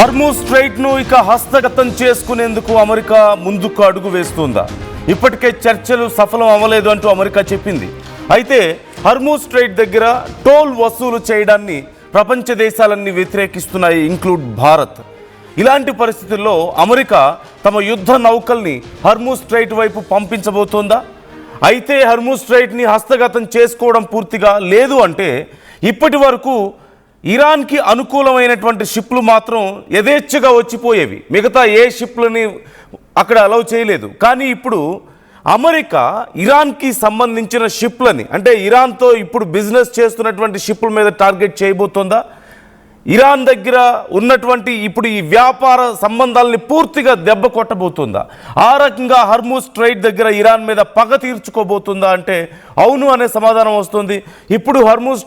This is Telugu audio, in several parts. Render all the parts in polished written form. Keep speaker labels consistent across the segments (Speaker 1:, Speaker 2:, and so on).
Speaker 1: హర్మూజ్ స్ట్రైట్ను ఇక హస్తగతం చేసుకునేందుకు అమెరికా ముందుకు అడుగు వేస్తుందా? ఇప్పటికే చర్చలు సఫలం అవ్వలేదు అంటూ అమెరికా చెప్పింది. అయితే హర్మూజ్ స్ట్రైట్ దగ్గర టోల్ వసూలు చేయడాన్ని ప్రపంచ దేశాలన్నీ వ్యతిరేకిస్తున్నాయి, ఇంక్లూడ్ భారత్. ఇలాంటి పరిస్థితుల్లో అమెరికా తమ యుద్ధ నౌకల్ని హర్మూజ్ స్ట్రైట్ వైపు పంపించబోతోందా? అయితే హర్మూజ్ స్ట్రైట్ని హస్తగతం చేసుకోవడం పూర్తిగా లేదు అంటే ఇప్పటి వరకు ఇరాన్కి అనుకూలమైనటువంటి షిప్లు మాత్రం యథేచ్ఛగా వచ్చిపోయేవి, మిగతా ఏ షిప్లని అక్కడ అలౌ చేయలేదు. కానీ ఇప్పుడు అమెరికా ఇరాన్కి సంబంధించిన షిప్లని, అంటే ఇరాన్తో ఇప్పుడు బిజినెస్ చేస్తున్నటువంటి షిప్ల మీద టార్గెట్ చేయబోతోందా? ఇరాన్ దగ్గర ఉన్నటువంటి ఇప్పుడు ఈ వ్యాపార సంబంధాలని పూర్తిగా దెబ్బ కొట్టబోతుందా? ఆ రకంగా హర్మూజ్ స్ట్రైట్ దగ్గర ఇరాన్ మీద పగ తీర్చుకోబోతుందా అంటే అవును అనే సమాధానం వస్తుంది. ఇప్పుడు హర్మూజ్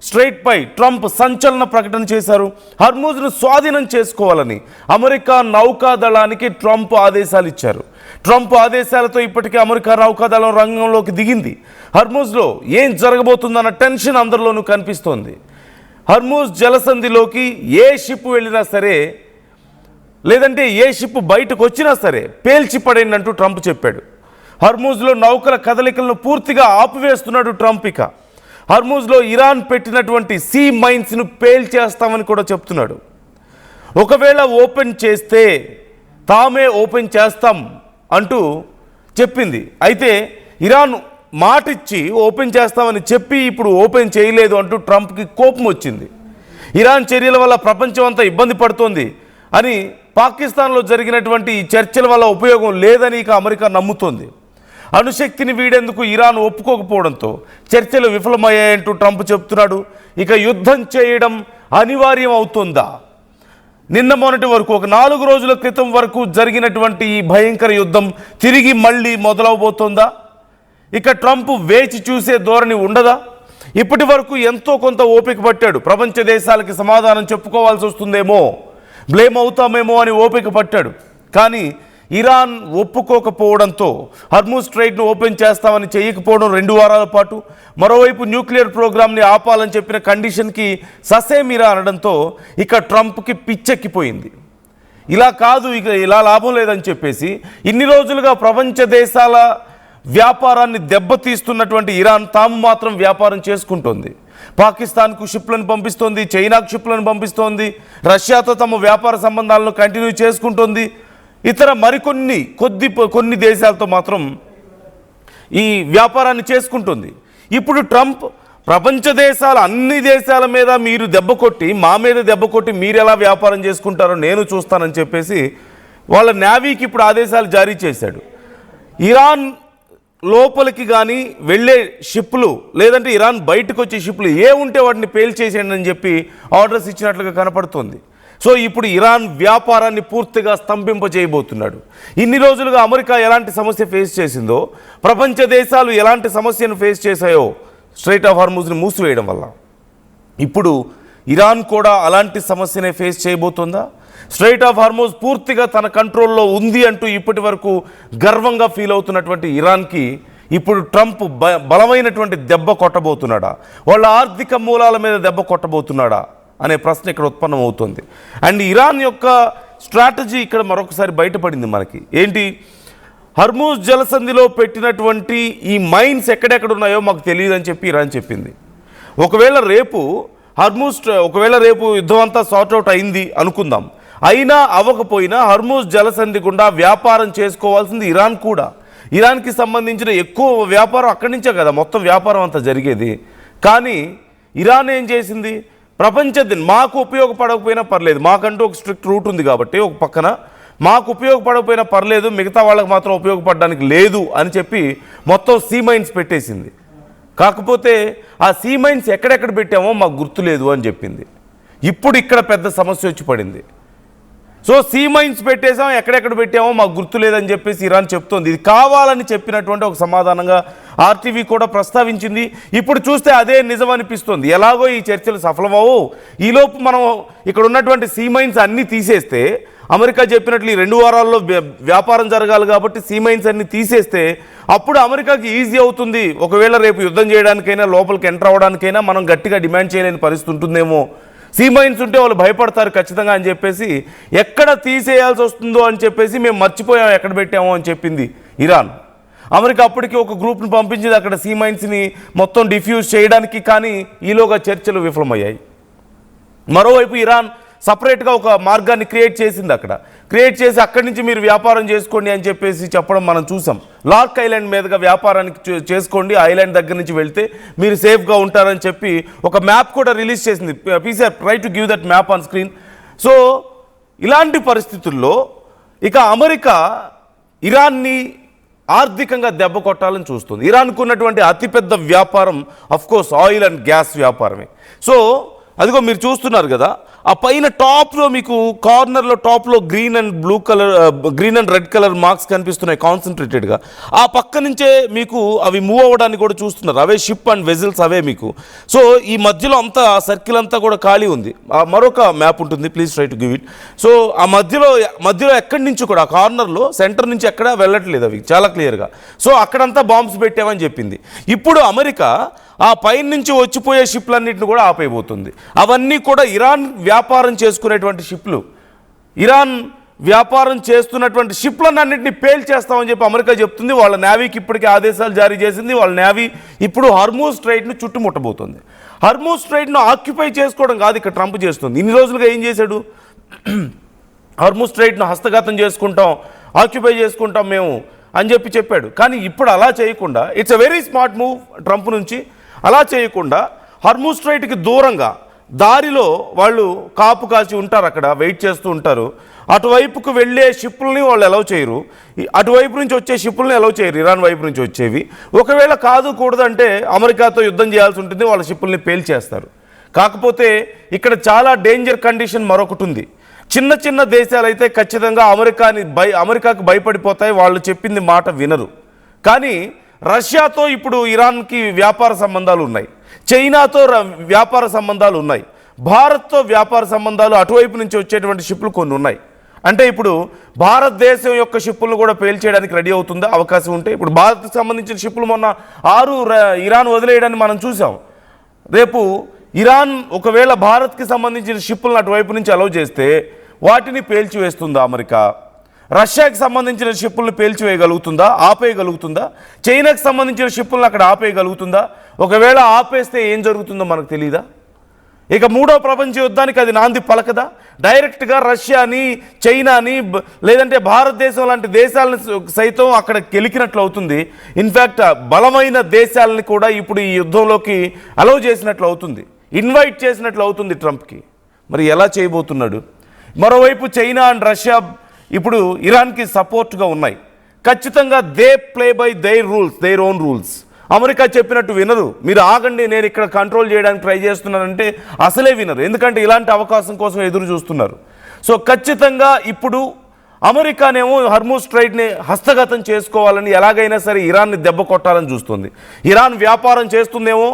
Speaker 1: స్ట్రైట్ పై ట్రంప్ సంచలన ప్రకటన చేశారు. హర్మూజ్ను స్వాధీనం చేసుకోవాలని అమెరికా నౌకాదళానికి ట్రంప్ ఆదేశాలు ఇచ్చారు. ట్రంప్ ఆదేశాలతో ఇప్పటికే అమెరికా నౌకాదళం రంగంలోకి దిగింది. హర్మూజ్లో ఏం జరగబోతుందన్న టెన్షన్ అందరిలోనూ కనిపిస్తోంది. హర్మూజ్ జలసంధిలోకి ఏ షిప్ వెళ్ళినా సరే, లేదంటే ఏ షిప్ బయటకు వచ్చినా సరే పేల్చి పడేయండి అంటూ ట్రంప్ చెప్పాడు. హర్మూజ్లో నౌకల కదలికలను పూర్తిగా ఆపివేస్తున్నాడు ట్రంప్. ఇక హర్మూజ్లో ఇరాన్ పెట్టినటువంటి సీ మైన్స్ను పేల్చేస్తామని కూడా చెప్తున్నాడు. ఒకవేళ ఓపెన్ చేస్తే తామే ఓపెన్ చేస్తాం అంటూ చెప్పింది. అయితే ఇరాన్ మాటిచ్చి ఓపెన్ చేస్తామని చెప్పి ఇప్పుడు ఓపెన్ చేయలేదు అంటూ ట్రంప్కి కోపం వచ్చింది. ఇరాన్ చర్యల వల్ల ప్రపంచం అంతా ఇబ్బంది పడుతోంది అని, పాకిస్తాన్లో జరిగినటువంటి ఈ చర్చల వల్ల ఉపయోగం లేదని ఇక అమెరికా నమ్ముతోంది. అణుశక్తిని వీడేందుకు ఇరాన్ ఒప్పుకోకపోవడంతో చర్చలు విఫలమయ్యాయంటూ ట్రంప్ చెప్తున్నాడు. ఇక యుద్ధం చేయడం అనివార్యం అవుతుందా? నిన్న మొన్నటి వరకు ఒక 4 రోజుల క్రితం వరకు జరిగినటువంటి ఈ భయంకర యుద్ధం తిరిగి మళ్ళీ మొదలవబోతోందా? ఇక ట్రంప్ వేచి చూసే ధోరణి ఉండదా? ఇప్పటి వరకు ఎంతో కొంత ఓపిక పట్టాడు. ప్రపంచ దేశాలకి సమాధానం చెప్పుకోవాల్సి వస్తుందేమో, బ్లేమ్ అవుతామేమో అని ఓపిక పట్టాడు. కానీ ఇరాన్ ఒప్పుకోకపోవడంతో హర్మూజ్ స్ట్రైట్ను ఓపెన్ చేస్తామని చేయకపోవడం 2 వారాల పాటు, మరోవైపు న్యూక్లియర్ ప్రోగ్రామ్ని ఆపాలని చెప్పిన కండిషన్కి ససేమిరా అనడంతో ఇక ట్రంప్కి పిచ్చెక్కిపోయింది. ఇలా కాదు, ఇక ఇలా లాభం లేదని చెప్పేసి ఇన్ని రోజులుగా ప్రపంచ దేశాల వ్యాపారాన్ని దెబ్బతీస్తున్నటువంటి ఇరాన్ తాము మాత్రం వ్యాపారం చేసుకుంటోంది. పాకిస్తాన్కు షిప్లను పంపిస్తోంది, చైనాకు షిప్లను పంపిస్తోంది, రష్యాతో తమ వ్యాపార సంబంధాలను కంటిన్యూ చేసుకుంటోంది. ఇతర మరికొన్ని కొన్ని దేశాలతో మాత్రం ఈ వ్యాపారాన్ని చేసుకుంటుంది. ఇప్పుడు ట్రంప్ ప్రపంచ దేశాల అన్ని దేశాల మీద మీరు దెబ్బ కొట్టి, మా మీద దెబ్బ కొట్టి మీరు ఎలా వ్యాపారం చేసుకుంటారో నేను చూస్తానని చెప్పేసి వాళ్ళ నేవీకి ఇప్పుడు ఆదేశాలు జారీ చేశాడు. ఇరాన్ లోపలికి కానీ వెళ్ళే షిప్లు, లేదంటే ఇరాన్ బయటకు వచ్చే షిప్లు ఏ ఉంటే వాటిని పేల్చేసేయండి అని చెప్పి ఆర్డర్స్ ఇచ్చినట్లుగా కనపడుతోంది. సో ఇప్పుడు ఇరాన్ వ్యాపారాన్ని పూర్తిగా స్తంభింపజేయబోతున్నాడు. ఇన్ని రోజులుగా అమెరికా ఎలాంటి సమస్య ఫేస్ చేసిందో, ప్రపంచ దేశాలు ఎలాంటి సమస్యను ఫేస్ చేశాయో స్ట్రైట్ ఆఫ్ హార్మూజ్ని మూసివేయడం వల్ల, ఇప్పుడు ఇరాన్ కూడా అలాంటి సమస్యనే ఫేస్ చేయబోతుందా? స్ట్రైట్ ఆఫ్ హార్మూజ్ పూర్తిగా తన కంట్రోల్లో ఉంది అంటూ ఇప్పటి వరకు గర్వంగా ఫీల్ అవుతున్నటువంటి ఇరాన్కి ఇప్పుడు ట్రంప్ బలమైనటువంటి దెబ్బ కొట్టబోతున్నాడా, వాళ్ళ ఆర్థిక మూలాల మీద దెబ్బ కొట్టబోతున్నాడా అనే ప్రశ్న ఇక్కడ ఉత్పన్నమవుతుంది. అండ్ ఇరాన్ యొక్క స్ట్రాటజీ ఇక్కడ మరొకసారి బయటపడింది మనకి. ఏంటి? హర్మూజ్ జలసంధిలో పెట్టినటువంటి ఈ మైన్స్ ఎక్కడెక్కడ ఉన్నాయో మాకు తెలియదు అని చెప్పి ఇరాన్ చెప్పింది. ఒకవేళ రేపు యుద్ధం అంతా సార్ట్అవుట్ అయింది అనుకుందాం, అయినా అవ్వకపోయినా హర్మూజ్ జలసంధి గుండా వ్యాపారం చేసుకోవాల్సింది ఇరాన్ కూడా. ఇరాన్కి సంబంధించిన ఎక్కువ వ్యాపారం అక్కడి నుంచే కదా మొత్తం వ్యాపారం అంతా జరిగేది. కానీ ఇరాన్ ఏం చేసింది? మాకు ఉపయోగపడకపోయినా పర్లేదు, మాకంటూ ఒక స్ట్రిక్ట్ రూట్ ఉంది కాబట్టి ఒక పక్కన మాకు ఉపయోగపడకపోయినా పర్లేదు, మిగతా వాళ్ళకి మాత్రం ఉపయోగపడడానికి లేదు అని చెప్పి మొత్తం సీ మైన్స్ పెట్టేసింది. కాకపోతే ఆ సీ మైన్స్ ఎక్కడెక్కడ పెట్టామో మాకు గుర్తులేదు అని చెప్పింది. ఇప్పుడు ఇక్కడ పెద్ద సమస్య వచ్చి పడింది. సో సీ మైన్స్ పెట్టేసాం, ఎక్కడెక్కడ పెట్టామో మాకు గుర్తులేదని చెప్పేసి ఇరాన్ చెప్తోంది. ఇది కావాలని చెప్పినటువంటి ఒక సమాధానంగా ఆర్టీవీ కూడా ప్రస్తావించింది. ఇప్పుడు చూస్తే అదే నిజం అనిపిస్తుంది. ఎలాగో ఈ చర్చలు సఫలమవు, ఈలోపు మనం ఇక్కడ ఉన్నటువంటి సీ మైన్స్ అన్నీ తీసేస్తే, అమెరికా చెప్పినట్లు ఈ 2 వారాల్లో వ్యాపారం జరగాలి కాబట్టి సీ మైన్స్ అన్ని తీసేస్తే అప్పుడు అమెరికాకి ఈజీ అవుతుంది. ఒకవేళ రేపు యుద్ధం చేయడానికైనా లోపలికి ఎంటర్ అవ్వడానికైనా మనం గట్టిగా డిమాండ్ చేయలేని పరిస్థితి ఉంటుందేమో. సీ మైన్స్ ఉంటే వాళ్ళు భయపడతారు ఖచ్చితంగా అని చెప్పేసి ఎక్కడ తీసేయాల్సి వస్తుందో అని చెప్పేసి మేము మర్చిపోయాం ఎక్కడ పెట్టామో అని చెప్పింది ఇరాన్. అమెరికా అప్పటికి ఒక గ్రూప్ను పంపించింది అక్కడ సీ మైన్స్ని మొత్తం డిఫ్యూజ్ చేయడానికి, కానీ ఈలోగా చర్చలు విఫలమయ్యాయి. మరోవైపు ఇరాన్ సపరేట్గా ఒక మార్గాన్ని క్రియేట్ చేసింది, అక్కడ క్రియేట్ చేసి అక్కడి నుంచి మీరు వ్యాపారం చేసుకోండి అని చెప్పేసి చెప్పడం మనం చూసాం. లార్క్ ఐలాండ్ మీదుగా వ్యాపారానికి చేసుకోండి, ఐలాండ్ దగ్గర నుంచి వెళ్తే మీరు సేఫ్గా ఉంటారని చెప్పి ఒక మ్యాప్ కూడా రిలీజ్ చేసింది. PCR try to give that map on screen. So ఇలాంటి పరిస్థితుల్లో ఇక అమెరికా ఇరాన్ని ఆర్థికంగా దెబ్బ కొట్టాలని చూస్తుంది. ఇరాన్కు ఉన్నటువంటి అతిపెద్ద వ్యాపారం అఫ్కోర్స్ ఆయిల్ అండ్ గ్యాస్ వ్యాపారమే. సో అదిగో మీరు చూస్తున్నారు కదా, ఆ పైన టాప్లో మీకు కార్నర్లో టాప్లో green and red colour marks కనిపిస్తున్నాయి కాన్సన్ట్రేటెడ్గా. ఆ పక్క నుంచే మీకు అవి మూవ్ అవ్వడానికి కూడా చూస్తున్నారు, అవే షిప్ అండ్ వెజిల్స్ అవే మీకు. సో ఈ మధ్యలో అంతా సర్కిల్ అంతా కూడా ఖాళీ ఉంది. మరొక మ్యాప్ ఉంటుంది, please try to give it. So ఆ మధ్యలో ఎక్కడి నుంచి కూడా ఆ కార్నర్లో సెంటర్ నుంచి ఎక్కడా వెళ్ళట్లేదు అవి చాలా క్లియర్గా. సో అక్కడంతా బాంబ్స్ పెట్టామని చెప్పింది. ఇప్పుడు అమెరికా ఆ పైన నుంచి వచ్చిపోయే షిప్లన్నింటిని కూడా ఆపేయబోతుంది. అవన్నీ కూడా ఇరాన్ వ్యాపారం చేసుకునేటువంటి షిప్లు, ఇరాన్ వ్యాపారం చేస్తున్నటువంటి షిప్లన్నింటినీ పేల్చేస్తామని చెప్పి అమెరికా చెప్తుంది. వాళ్ళ నేవీకి ఇప్పటికే ఆదేశాలు జారీ చేసింది. వాళ్ళ నేవీ ఇప్పుడు హర్మూజ్ స్ట్రైట్ను చుట్టుముట్టబోతుంది. హర్మూజ్ స్ట్రైట్ను ఆక్యుపై చేసుకోవడం కాదు ఇక్కడ ట్రంప్ చేస్తుంది. ఇన్ని రోజులుగా ఏం చేశాడు, హర్మూజ్ స్ట్రైట్ను హస్తగతం చేసుకుంటాం, ఆక్యుపై చేసుకుంటాం మేము అని చెప్పాడు. కానీ ఇప్పుడు అలా చేయకుండా, it's a very smart move Trump నుంచి. అలా చేయకుండా హర్మూజ్ స్ట్రైట్కి దూరంగా దారిలో వాళ్ళు కాపు కాచి ఉంటారు, అక్కడ వెయిట్ చేస్తూ ఉంటారు. అటువైపుకు వెళ్ళే షిప్పుల్ని వాళ్ళు అలౌ చేయరు, అటువైపు నుంచి వచ్చే షిప్పుల్ని అలౌ చేయరు, ఇరాన్ వైపు నుంచి వచ్చేవి. ఒకవేళ కూడదంటే అమెరికాతో యుద్ధం చేయాల్సి ఉంటుంది, వాళ్ళ షిప్పుల్ని పేల్చేస్తారు. కాకపోతే ఇక్కడ చాలా డేంజర్ కండిషన్ మరొకటి ఉంది. చిన్న చిన్న దేశాలు అయితే ఖచ్చితంగా అమెరికాకు భయపడిపోతాయి, వాళ్ళు చెప్పింది మాట వినరు. కానీ రష్యాతో ఇప్పుడు ఇరాన్కి వ్యాపార సంబంధాలు ఉన్నాయి, చైనాతో వ్యాపార సంబంధాలు ఉన్నాయి, భారత్తో వ్యాపార సంబంధాలు అటువైపు నుంచి వచ్చేటువంటి షిప్లు కొన్ని ఉన్నాయి. అంటే ఇప్పుడు భారతదేశం యొక్క షిప్పులను కూడా పేల్చేయడానికి రెడీ అవుతుందా అవకాశం ఉంటే? ఇప్పుడు భారత్కి సంబంధించిన షిప్పులు మొన్న 6 ఇరాన్ వదిలేయడాన్ని మనం చూసాం. రేపు ఇరాన్ ఒకవేళ భారత్కి సంబంధించిన షిప్పులను అటువైపు నుంచి అలౌ చేస్తే వాటిని పేల్చివేస్తుందా అమెరికా? రష్యాకి సంబంధించిన షిప్పులను పేల్చివేయగలుగుతుందా, ఆపేయగలుగుతుందా? చైనాకి సంబంధించిన షిప్పులను అక్కడ ఆపేయగలుగుతుందా? ఒకవేళ ఆపేస్తే ఏం జరుగుతుందో మనకు తెలీదా? ఇక మూడో ప్రపంచ యుద్ధానికి అది నాంది పలకదా? డైరెక్ట్గా రష్యాని, చైనాని, లేదంటే భారతదేశం లాంటి దేశాలను సైతం అక్కడ గెలికినట్లు అవుతుంది. ఇన్ఫ్యాక్ట్ బలమైన దేశాలని కూడా ఇప్పుడు ఈ యుద్ధంలోకి అలౌ చేసినట్లు అవుతుంది, ఇన్వైట్ చేసినట్లు అవుతుంది ట్రంప్కి. మరి ఎలా చేయబోతున్నాడు? మరోవైపు చైనా అండ్ రష్యా ఇప్పుడు ఇరాన్కి సపోర్ట్గా ఉన్నాయి. ఖచ్చితంగా they play by their own rules. America చెప్పినట్టు వినరు. మీరు ఆగండి, నేను ఇక్కడ కంట్రోల్ చేయడానికి ట్రై చేస్తున్నానంటే అసలే వినరు, ఎందుకంటే ఇలాంటి అవకాశం కోసం ఎదురు చూస్తున్నారు. సో ఖచ్చితంగా ఇప్పుడు అమెరికానేమో హర్మూజ్ స్ట్రైట్ని హస్తగతం చేసుకోవాలని ఎలాగైనా సరే ఇరాన్ని దెబ్బ కొట్టాలని చూస్తుంది. ఇరాన్ వ్యాపారం చేస్తుందేమో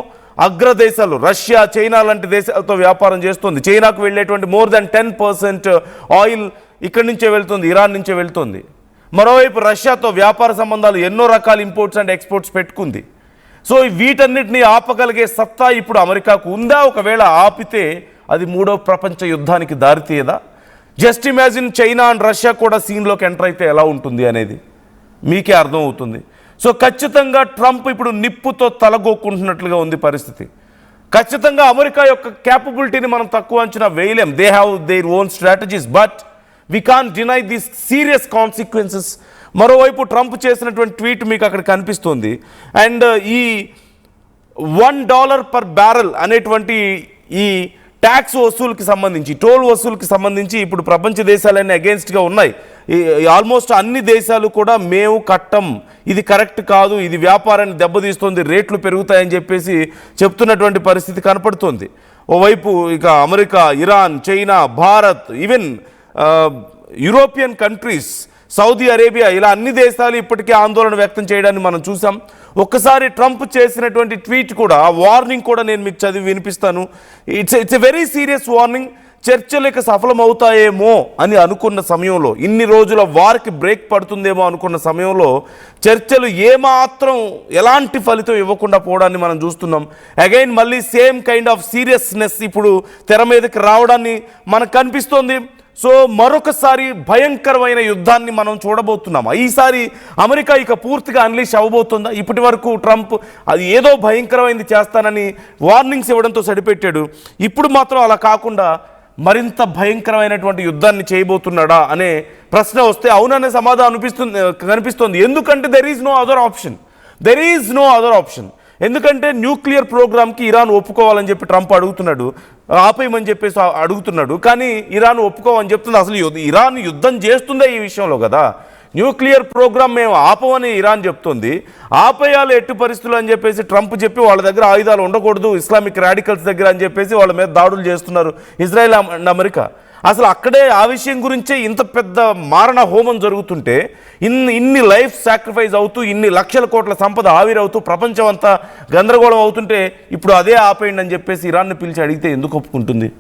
Speaker 1: అగ్రదేశాలు రష్యా, చైనా లాంటి దేశాలతో వ్యాపారం చేస్తుంది. చైనాకు వెళ్ళేటువంటి more than 10% ఆయిల్ ఇక్కడి నుంచే వెళ్తుంది, ఇరాన్ నుంచే వెళ్తుంది. మరోవైపు రష్యాతో వ్యాపార సంబంధాలు ఎన్నో రకాల ఇంపోర్ట్స్ అండ్ ఎక్స్పోర్ట్స్ పెట్టుకుంది. సో వీటన్నిటిని ఆపగలిగే సత్తా ఇప్పుడు అమెరికాకు ఉందా? ఒకవేళ ఆపితే అది మూడో ప్రపంచ యుద్ధానికి దారితీయదా? Just imagine China and Russia కూడా సీన్లోకి ఎంటర్ అయితే ఎలా ఉంటుంది అనేది మీకే అర్థమవుతుంది. సో ఖచ్చితంగా ట్రంప్ ఇప్పుడు నిప్పుతో తలగొక్కుంటున్నట్లుగా ఉంది పరిస్థితి. ఖచ్చితంగా అమెరికా యొక్క క్యాపబిలిటీని మనం తక్కువ అంచనా వేయలేం. They have their own strategies, but we can't deny this serious consequences. మరోవైపు ట్రంప్ చేసినటువంటి ట్వీట్ మీకు అక్కడ కనిపిస్తుంది. అండ్ ఈ $1 per barrel అనేటువంటి ఈ ట్యాక్స్ వసూలుకి సంబంధించి, టోల్ వసూలుకి సంబంధించి ఇప్పుడు ప్రపంచ దేశాలన్నీ అగేన్స్ట్గా ఉన్నాయి. ఆల్మోస్ట్ అన్ని దేశాలు కూడా మేము కట్టం, ఇది కరెక్ట్ కాదు, ఇది వ్యాపారాన్ని దెబ్బతీస్తుంది, రేట్లు పెరుగుతాయని చెప్పేసి చెప్తున్నటువంటి పరిస్థితి కనపడుతుంది. ఓవైపు ఇక America, Iran, China, Bharat, even European countries, Saudi Arabia, ఇలా అన్ని దేశాలు ఇప్పటికే ఆందోళన వ్యక్తం చేయడాన్ని మనం చూసాం. ఒక్కసారి ట్రంప్ చేసినటువంటి ట్వీట్ కూడా, వార్నింగ్ కూడా నేను మీకు చదివి వినిపిస్తాను. It's a very serious warning. చర్చలు ఇక సఫలమవుతాయేమో అని అనుకున్న సమయంలో, ఇన్ని రోజుల వార్కి బ్రేక్ పడుతుందేమో అనుకున్న సమయంలో చర్చలు ఏమాత్రం ఎలాంటి ఫలితం ఇవ్వకుండా పోవడాన్ని మనం చూస్తున్నాం. అగైన్ మళ్ళీ సేమ్ కైండ్ ఆఫ్ సీరియస్నెస్ ఇప్పుడు తెర మీదకి రావడాన్ని మనకు కనిపిస్తోంది. సో మరొకసారి భయంకరమైన యుద్ధాన్ని మనం చూడబోతున్నాం. ఈసారి అమెరికా ఇక పూర్తిగా అన్లీష్ అవ్వబోతుందా? ఇప్పటి వరకు ట్రంప్ అది ఏదో భయంకరమైనది చేస్తానని వార్నింగ్స్ ఇవ్వడంతో సరిపెట్టాడు. ఇప్పుడు మాత్రం అలా కాకుండా మరింత భయంకరమైనటువంటి యుద్ధాన్ని చేయబోతున్నాడా అనే ప్రశ్న వస్తే అవుననే సమాధానం కనిపిస్తుంది. ఎందుకంటే there is no other option. ఎందుకంటే న్యూక్లియర్ ప్రోగ్రామ్కి ఇరాన్ ఒప్పుకోవాలని చెప్పి ట్రంప్ అడుగుతున్నాడు, ఆపేయమని చెప్పేసి అడుగుతున్నాడు. కానీ ఇరాన్ ఒప్పుకోవని చెప్తుంది. అసలు ఇరాన్ యుద్ధం చేస్తుందే ఈ విషయంలో కదా. న్యూక్లియర్ ప్రోగ్రామ్ మేము ఆపమని ఇరాన్ చెప్తుంది, ఆపేయాలి ఎట్టి పరిస్థితులు అని చెప్పేసి ట్రంప్ చెప్పి వాళ్ళ దగ్గర ఆయుధాలు ఉండకూడదు ఇస్లామిక్ రాడికల్స్ దగ్గర అని చెప్పేసి వాళ్ళ మీద దాడులు చేస్తున్నారు ఇజ్రాయెల్ అండ్ అమెరికా. అసలు అక్కడే ఆ విషయం గురించే ఇంత పెద్ద మారణ హోమం జరుగుతుంటే, ఇన్ని లైఫ్ సాక్రిఫైస్ అవుతూ, ఇన్ని లక్షల కోట్ల సంపద ఆవిరవుతూ, ప్రపంచం అంతా గందరగోళం అవుతుంటే ఇప్పుడు అదే ఆపేయండి అని చెప్పేసి ఇరాన్ని పిలిచి అడిగితే ఎందుకు ఒప్పుకుంటుంది?